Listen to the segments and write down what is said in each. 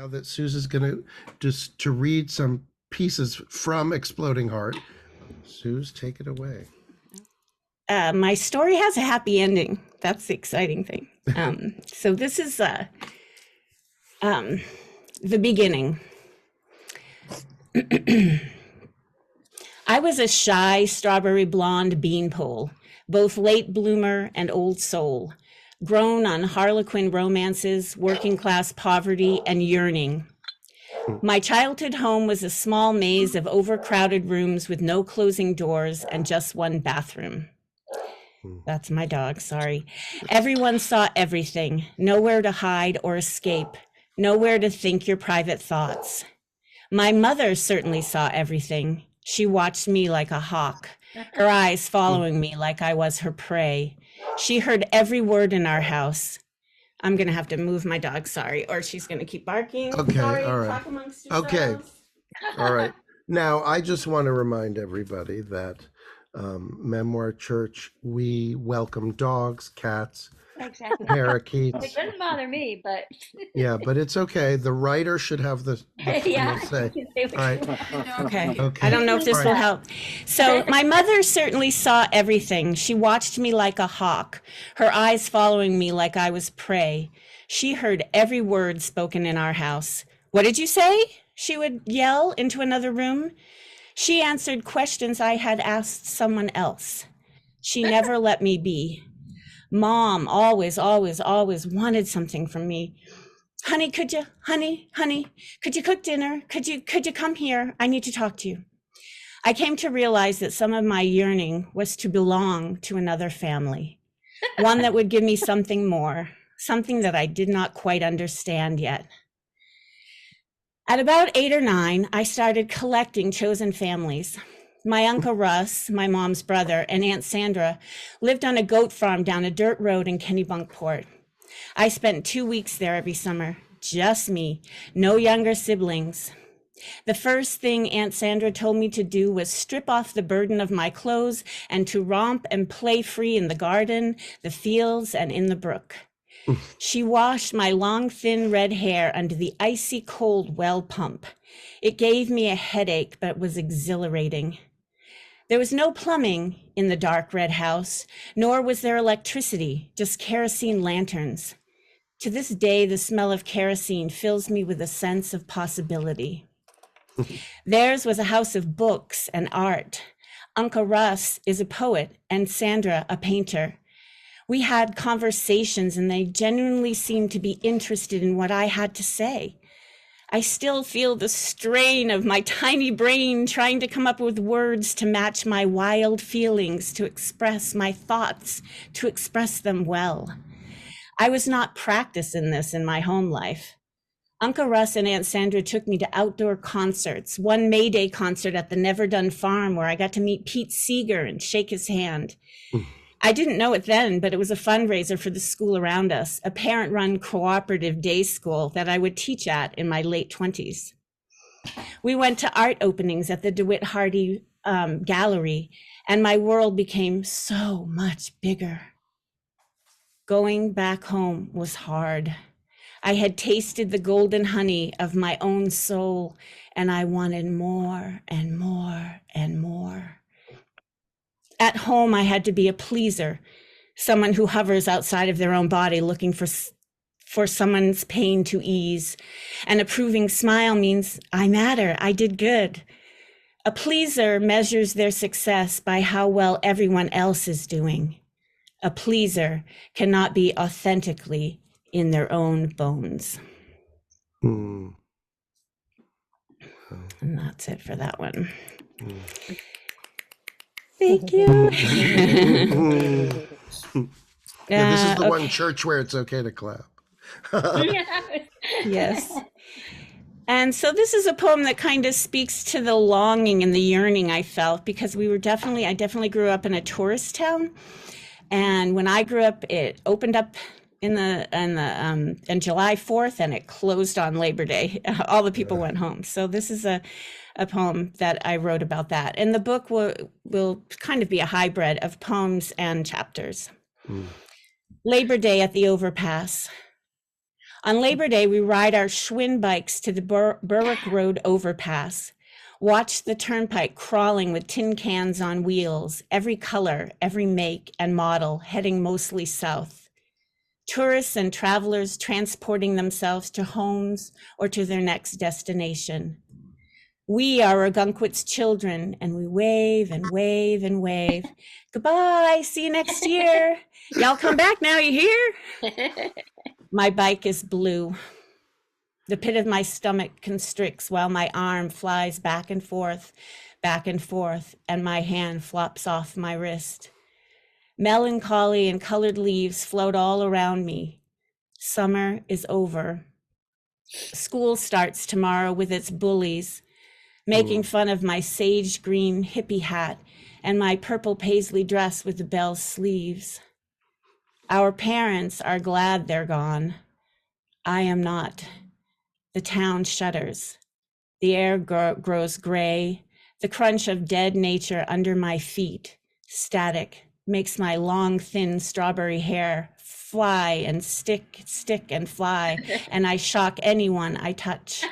now that Suze is going to just to read some pieces from Exploding Heart. Suze, take it away. My story has a happy ending. That's the exciting thing. So this is the beginning. I was a shy strawberry blonde beanpole, both late bloomer and old soul, grown on Harlequin romances, working class poverty, and yearning. My childhood home was a small maze of overcrowded rooms with no closing doors and just one bathroom. That's my dog, sorry. Everyone saw everything, nowhere to hide or escape, nowhere to think your private thoughts. My mother certainly saw everything. She watched me like a hawk, her eyes following me like I was her prey. She heard every word in our house. I'm going to have to move my dog, sorry, or she's going to keep barking. Okay, sorry, all right. talk amongst yourselves. Okay, all right. Now, I just want to remind everybody that Memoir Church, we welcome dogs, cats, Exactly. parakeets. It doesn't bother me, but Yeah, but it's okay. The writer should have the yeah. final say. All right. Okay. I don't know if this will help. So my mother certainly saw everything. She watched me like a hawk, her eyes following me like I was prey. She heard every word spoken in our house. What did you say? She would yell into another room. She answered questions I had asked someone else. She never let me be. Mom always wanted something from me. Honey, could you cook dinner? Could you come here? I need to talk to you. I came to realize that some of my yearning was to belong to another family, one that would give me something more, something that I did not quite understand yet. At about 8 or 9, I started collecting chosen families. My Uncle Russ, my mom's brother, and Aunt Sandra lived on a goat farm down a dirt road in Kennebunkport. I spent 2 weeks there every summer, just me, no younger siblings. The first thing Aunt Sandra told me to do was strip off the burden of my clothes and to romp and play free in the garden, the fields, and in the brook. She washed my long, thin red hair under the icy cold well pump. It gave me a headache, but was exhilarating. There was no plumbing in the dark red house, nor was there electricity, just kerosene lanterns. To this day, the smell of kerosene fills me with a sense of possibility. Theirs was a house of books and art. Uncle Russ is a poet and Sandra a painter. We had conversations and they genuinely seemed to be interested in what I had to say. I still feel the strain of my tiny brain trying to come up with words to match my wild feelings, to express my thoughts, to express them well. I was not practiced in this in my home life. Uncle Russ and Aunt Sandra took me to outdoor concerts, one May Day concert at the Never Done Farm where I got to meet Pete Seeger and shake his hand. I didn't know it then, but it was a fundraiser for the school around us, a parent-run cooperative day school that I would teach at in my late 20s. We went to art openings at the DeWitt Hardy Gallery, and my world became so much bigger. Going back home was hard. I had tasted the golden honey of my own soul, and I wanted more and more and more. At home, I had to be a pleaser, someone who hovers outside of their own body looking for someone's pain to ease. An approving smile means I matter, I did good. A pleaser measures their success by how well everyone else is doing. A pleaser cannot be authentically in their own bones. And that's it for that one. Thank you. Yeah, this is the one church where it's okay to clap. Yes. And so this is a poem that kind of speaks to the longing and the yearning I felt, because I definitely grew up in a tourist town. And when I grew up, it opened up in July 4th and it closed on Labor Day. All the people went home. So this is a poem that I wrote about that. And the book will kind of be a hybrid of poems and chapters. Labor Day at the overpass. On Labor Day, we ride our Schwinn bikes to the Berwick Road overpass. Watch the turnpike crawling with tin cans on wheels, every color, every make and model, heading mostly south. Tourists and travelers transporting themselves to homes or to their next destination. We are Ogunquit's children, and we wave and wave and wave. Goodbye, see you next year. Y'all come back now, you hear? My bike is blue. The pit of my stomach constricts while my arm flies back and forth, and my hand flops off my wrist. Melancholy and colored leaves float all around me. Summer is over. School starts tomorrow with its bullies, making fun of my sage green hippie hat and my purple paisley dress with the bell sleeves. Our parents are glad they're gone. I am not. The town shudders. The air grows gray. The crunch of dead nature under my feet, static, makes my long, thin strawberry hair fly and stick and fly, and I shock anyone I touch.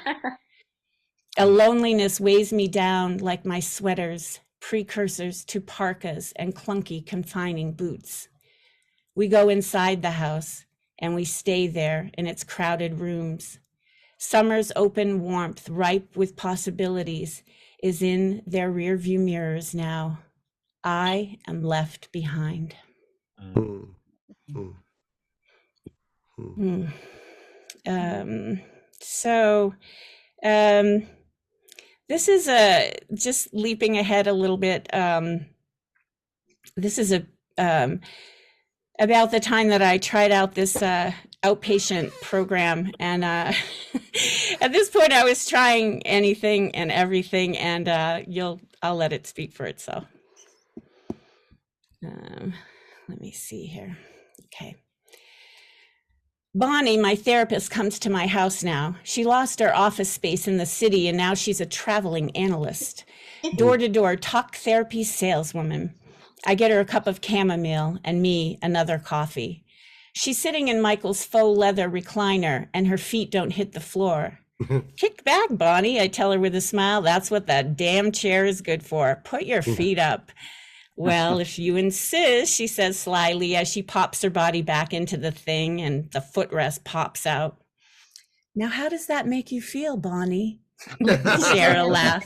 A loneliness weighs me down like my sweaters, precursors to parkas and clunky confining boots. We go inside the house and we stay there in its crowded rooms. Summer's open warmth, ripe with possibilities, is in their rearview mirrors now. I am left behind. This is just leaping ahead a little bit. This is about the time that I tried out this outpatient program, and at this point I was trying anything and everything, and I'll let it speak for itself. Let me see here. Okay. Bonnie, my therapist, comes to my house now. She lost her office space in the city, and now she's a traveling analyst. Door-to-door talk therapy saleswoman. I get her a cup of chamomile and me another coffee. She's sitting in Michael's faux leather recliner, and her feet don't hit the floor. Kick back, Bonnie, I tell her with a smile. That's what that damn chair is good for. Put your feet up. Well, if you insist, she says slyly as she pops her body back into the thing and the footrest pops out. Now, how does that make you feel, Bonnie? Cheryl laughs.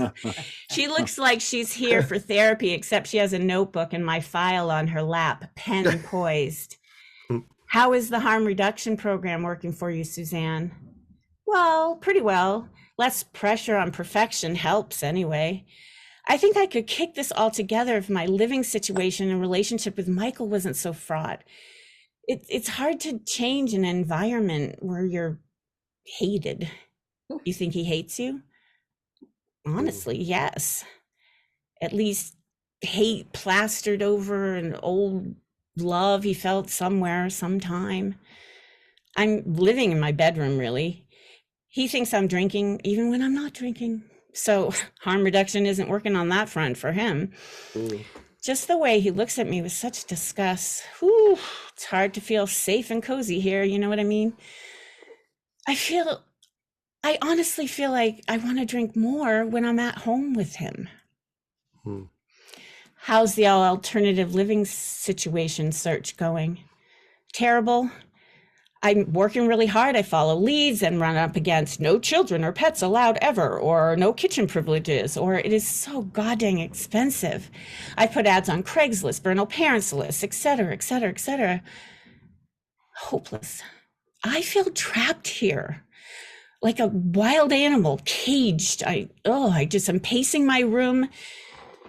She looks like she's here for therapy, except she has a notebook and my file on her lap, pen poised. How is the harm reduction program working for you, Suzanne? Well, pretty well. Less pressure on perfection helps anyway. I think I could kick this all together if my living situation and relationship with Michael wasn't so fraught. It's hard to change an environment where you're hated. You think he hates you? Honestly, yes. At least hate plastered over an old love he felt somewhere, sometime. I'm living in my bedroom, really. He thinks I'm drinking even when I'm not drinking. So harm reduction isn't working on that front for him. Just the way he looks at me with such disgust. Whew, it's hard to feel safe and cozy here, you know what I mean? I honestly feel like I want to drink more when I'm at home with him. How's the alternative living situation search going? Terrible. I'm working really hard. I follow leads and run up against no children or pets allowed ever, or no kitchen privileges, or it is so goddamn expensive. I put ads on Craigslist, Vernal Parents List, etc., etc., etc. Hopeless. I feel trapped here, like a wild animal, caged. I just am pacing my room.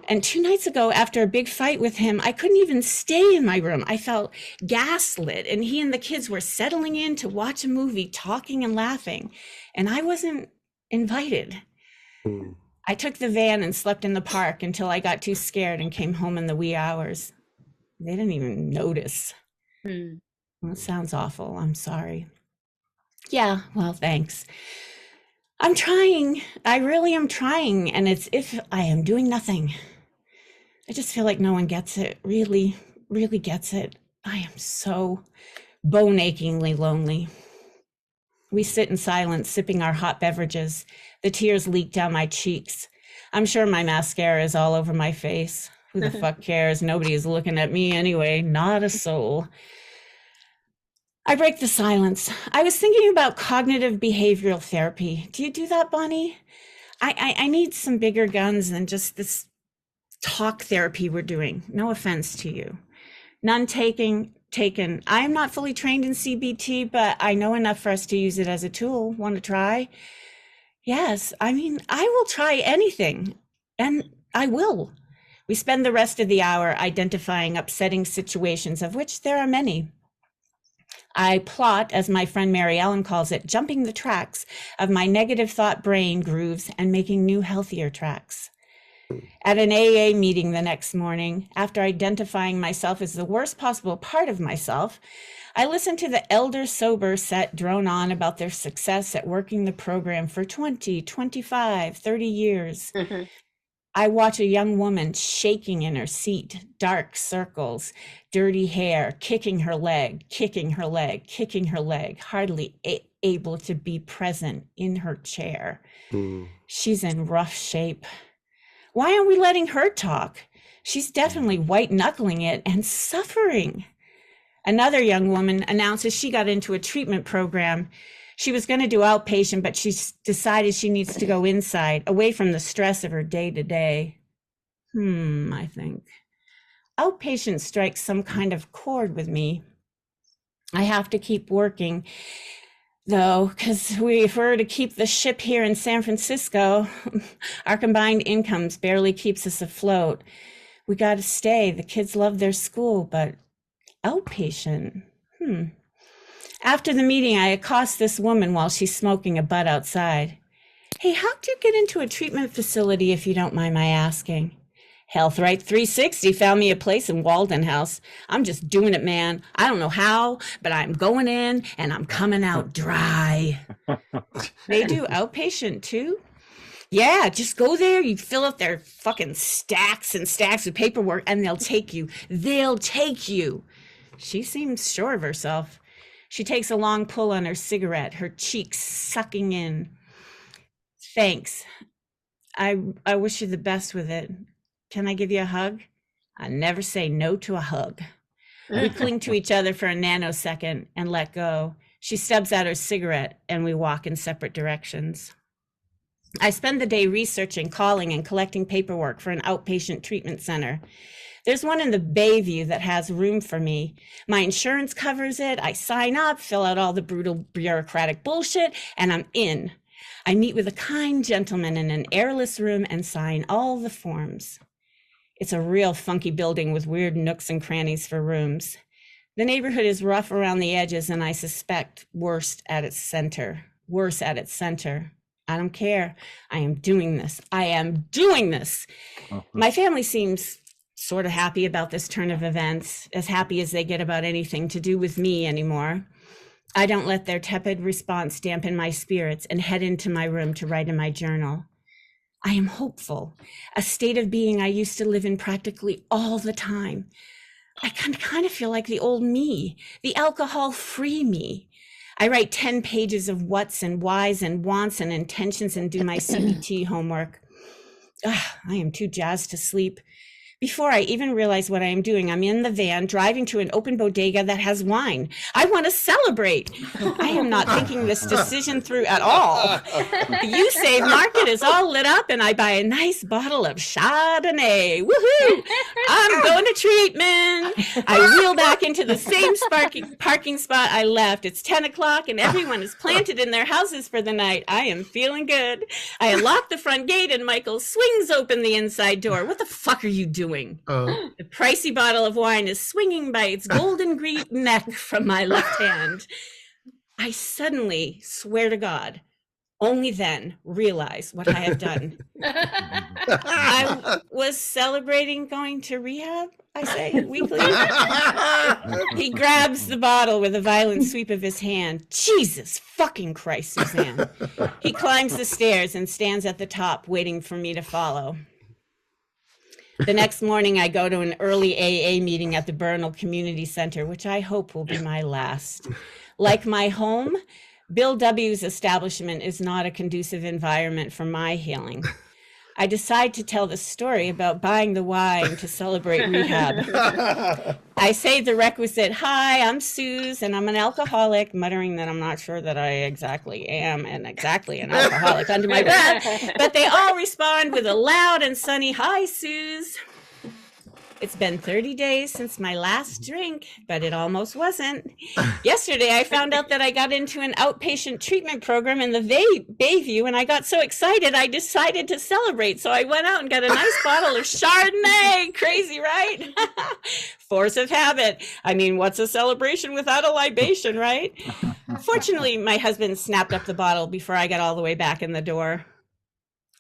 And 2 nights ago, after a big fight with him, I couldn't even stay in my room. I felt gaslit, and he and the kids were settling in to watch a movie, talking and laughing, and I wasn't invited. I took the van and slept in the park until I got too scared and came home in the wee hours. They didn't even notice. Well, it sounds awful. I'm sorry. Yeah, well, thanks. I'm trying. I really am trying, and it's if I am doing nothing. I just feel like no one gets it, really, really gets it. I am so bone achingly lonely. We sit in silence, sipping our hot beverages. The tears leak down my cheeks. I'm sure my mascara is all over my face. Who the fuck cares? Nobody is looking at me anyway, not a soul. I break the silence. I was thinking about cognitive behavioral therapy. Do you do that, Bonnie? I need some bigger guns than just this talk therapy we're doing. No offense to you. None taken. I am not fully trained in CBT, but I know enough for us to use it as a tool. Want to try? Yes, I mean, I will try anything, and I will. We spend the rest of the hour identifying upsetting situations, of which there are many. I plot, as my friend Mary Ellen calls it, jumping the tracks of my negative thought brain grooves and making new, healthier tracks. At an AA meeting the next morning, after identifying myself as the worst possible part of myself, I listened to the elder sober set drone on about their success at working the program for 20, 25, 30 years. I watch a young woman shaking in her seat, dark circles, dirty hair, kicking her leg, hardly able to be present in her chair. She's in rough shape. Why aren't we letting her talk? She's definitely white knuckling it and suffering. Another young woman announces she got into a treatment program. She was going to do outpatient, but she decided she needs to go inside, away from the stress of her day-to-day. I think. Outpatient strikes some kind of chord with me. I have to keep working, though, because if we're to keep the ship here in San Francisco, our combined incomes barely keeps us afloat. We got to stay. The kids love their school, but outpatient. After the meeting, I accost this woman while she's smoking a butt outside. Hey, how'd you get into a treatment facility, if you don't mind my asking? Health Right 360 found me a place in Walden House. I'm just doing it, man. I don't know how, but I'm going in and I'm coming out dry. They do outpatient too? Yeah, just go there. You fill out their fucking stacks and stacks of paperwork and they'll take you. They'll take you. She seems sure of herself. She takes a long pull on her cigarette, her cheeks sucking in. Thanks. I wish you the best with it. Can I give you a hug? I never say no to a hug. We cling to each other for a nanosecond and let go. She stubs out her cigarette and we walk in separate directions. I spend the day researching, calling, and collecting paperwork for an outpatient treatment center. There's one in the Bayview that has room for me. My insurance covers it. I sign up, fill out all the brutal bureaucratic bullshit, and I'm in. I meet with a kind gentleman in an airless room and sign all the forms. It's a real funky building with weird nooks and crannies for rooms. The neighborhood is rough around the edges, and I suspect worse at its center. I don't care. I am doing this. My family seems sort of happy about this turn of events, as happy as they get about anything to do with me anymore. I don't let their tepid response dampen my spirits and head into my room to write in my journal. I am hopeful, a state of being I used to live in practically all the time. I kind of feel like the old me, the alcohol-free me. I write 10 pages of whats and whys and wants and intentions and do my CBT homework. I am too jazzed to sleep. Before I even realize what I am doing, I'm in the van driving to an open bodega that has wine. I want to celebrate. I am not thinking this decision through at all. The You Save market is all lit up and I buy a nice bottle of Chardonnay. Woohoo! I'm going to treatment. I wheel back into the same parking spot I left. It's 10 o'clock and everyone is planted in their houses for the night. I am feeling good. I unlock the front gate and Michael swings open the inside door. What the fuck are you doing? The pricey bottle of wine is swinging by its golden green neck from my left hand. I suddenly, swear to God, only then realize what I have done. I was celebrating going to rehab, I say, weekly. He grabs the bottle with a violent sweep of his hand. Jesus fucking Christ, Suzanne. He climbs the stairs and stands at the top waiting for me to follow. The next morning, I go to an early AA meeting at the Bernal Community Center, which I hope will be my last. Like my home, Bill W.'s establishment is not a conducive environment for my healing. I decide to tell the story about buying the wine to celebrate rehab. I say the requisite, "Hi, I'm Suze, and I'm an alcoholic," muttering that I'm not sure that I exactly am an alcoholic under my breath. But they all respond with a loud and sunny, "Hi, Suze." It's been 30 days since my last drink, but it almost wasn't. Yesterday, I found out that I got into an outpatient treatment program in the Bayview, and I got so excited, I decided to celebrate. So I went out and got a nice bottle of Chardonnay. Crazy, right? Force of habit. I mean, what's a celebration without a libation, right? Fortunately, my husband snapped up the bottle before I got all the way back in the door.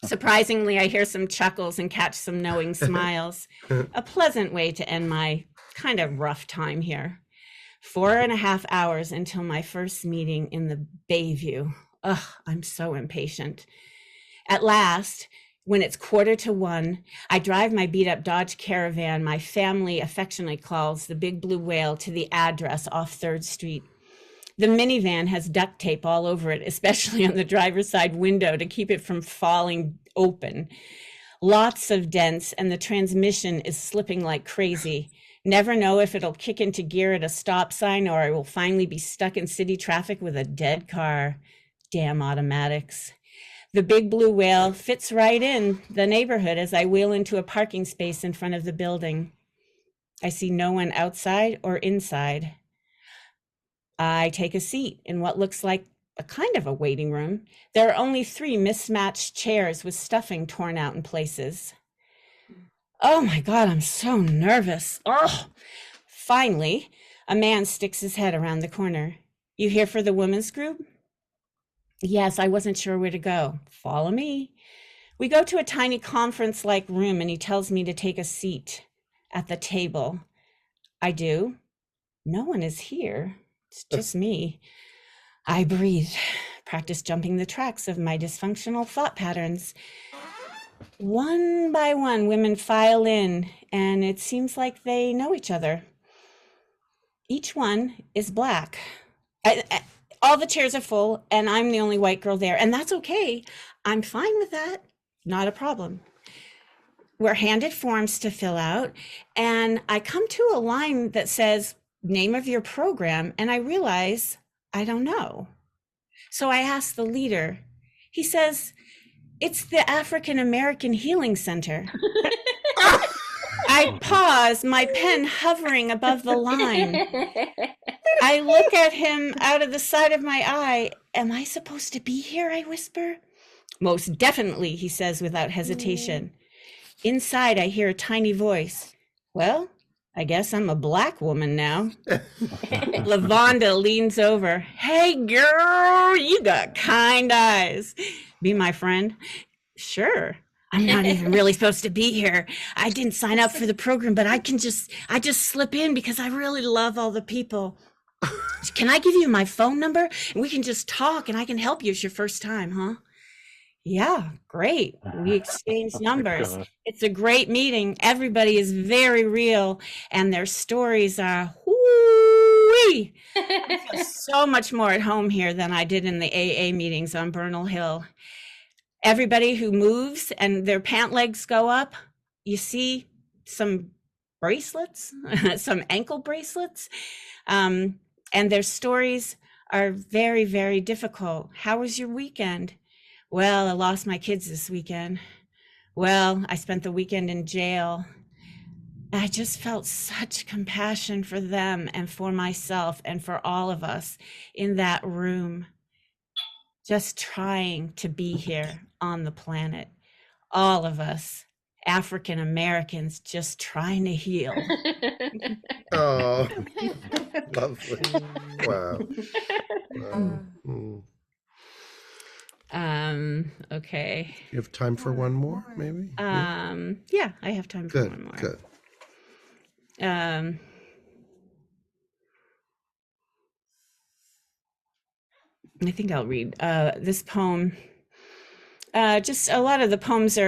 Surprisingly, I hear some chuckles and catch some knowing smiles. A pleasant way to end my kind of rough time here. 4.5 hours until my first meeting in the Bayview. Ugh, I'm so impatient. At last, when it's 1:45, I drive my beat-up Dodge Caravan my family affectionately calls the Big Blue Whale to the address off 3rd Street. The minivan has duct tape all over it, especially on the driver's side window to keep it from falling open. Lots of dents, and the transmission is slipping like crazy. Never know if it'll kick into gear at a stop sign or I will finally be stuck in city traffic with a dead car. Damn automatics. The Big Blue Whale fits right in the neighborhood as I wheel into a parking space in front of the building. I see no one outside or inside. I take a seat in what looks like a kind of a waiting room. There are only 3 mismatched chairs with stuffing torn out in places. Oh my God, I'm so nervous. Oh, finally, a man sticks his head around the corner. "You here for the women's group?" "Yes, I wasn't sure where to go." "Follow me." We go to a tiny conference-like room and he tells me to take a seat at the table. I do. No one is here. It's just me. I breathe, practice jumping the tracks of my dysfunctional thought patterns. One by one, women file in, and it seems like they know each other. Each one is Black. All the chairs are full, and I'm the only white girl there, and that's okay. I'm fine with that. Not a problem. We're handed forms to fill out, and I come to a line that says, "Name of your program," and I realize I don't know. So I ask the leader. He says, "It's the African American Healing Center." I pause, my pen hovering above the line. I look at him out of the side of my eye. "Am I supposed to be here?" I whisper. "Most definitely," he says without hesitation. Inside, I hear a tiny voice. "Well, I guess I'm a Black woman now." Lavonda leans over. "Hey, girl, you got kind eyes. Be my friend?" "Sure. I'm not even really supposed to be here. I didn't sign up for the program, but I just slip in because I really love all the people. Can I give you my phone number? And we can just talk and I can help you. It's your first time, huh?" "Yeah, great." We exchange numbers. It's a great meeting. Everybody is very real, and their stories are whoo-wee. I feel so much more at home here than I did in the AA meetings on Bernal Hill. Everybody who moves and their pant legs go up, you see some bracelets, some ankle bracelets, and their stories are very, very difficult. "How was your weekend?" "Well, I lost my kids this weekend." "Well, I spent the weekend in jail." I just felt such compassion for them and for myself and for all of us in that room, just trying to be here on the planet. All of us, African Americans, just trying to heal. Oh, lovely. Wow. Okay. You have time for one more, maybe? Yeah, I have time for one more. Good. I think I'll read this poem. Just a lot of the poems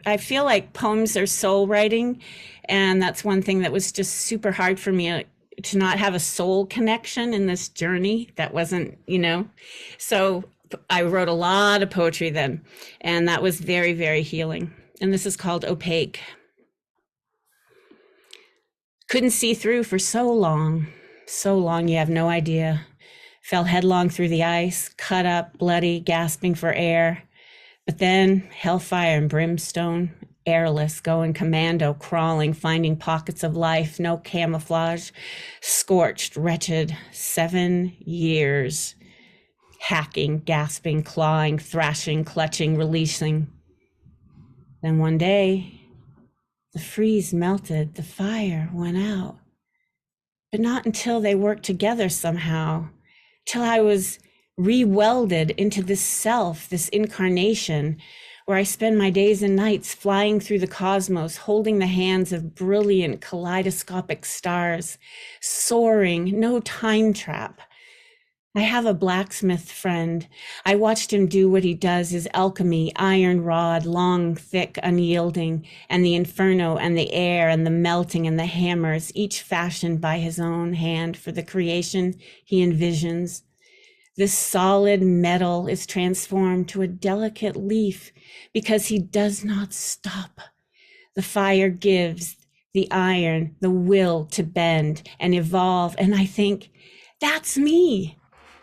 I feel like poems are soul writing, and that's one thing that was just super hard for me to not have a soul connection in this journey that wasn't, so I wrote a lot of poetry then, and that was very, very healing. And this is called Opaque. Couldn't see through for so long you have no idea. Fell headlong through the ice, cut up, bloody, gasping for air. But then hellfire and brimstone, airless, going commando, crawling, finding pockets of life, no camouflage, scorched, wretched, 7 years. Hacking, gasping, clawing, thrashing, clutching, releasing. Then one day, the freeze melted, the fire went out. But not until they worked together somehow, till I was re-welded into this self, this incarnation, where I spend my days and nights flying through the cosmos, holding the hands of brilliant kaleidoscopic stars, soaring, no time trap. I have a blacksmith friend. I watched him do what he does, his alchemy, iron rod, long, thick, unyielding, and the inferno and the air and the melting and the hammers, each fashioned by his own hand for the creation he envisions. This solid metal is transformed to a delicate leaf because he does not stop. The fire gives the iron the will to bend and evolve, and I think, that's me.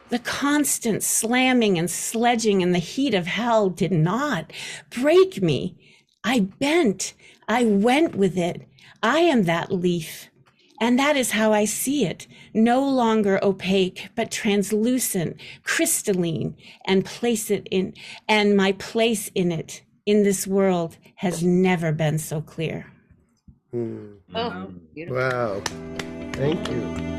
The constant slamming and sledging in the heat of hell did not break me. I bent. I went with it. I am that leaf. And that is how I see it. No longer opaque, but translucent, crystalline, and my place in it, in this world, has never been so clear. Mm. Oh, beautiful. Wow. Thank you.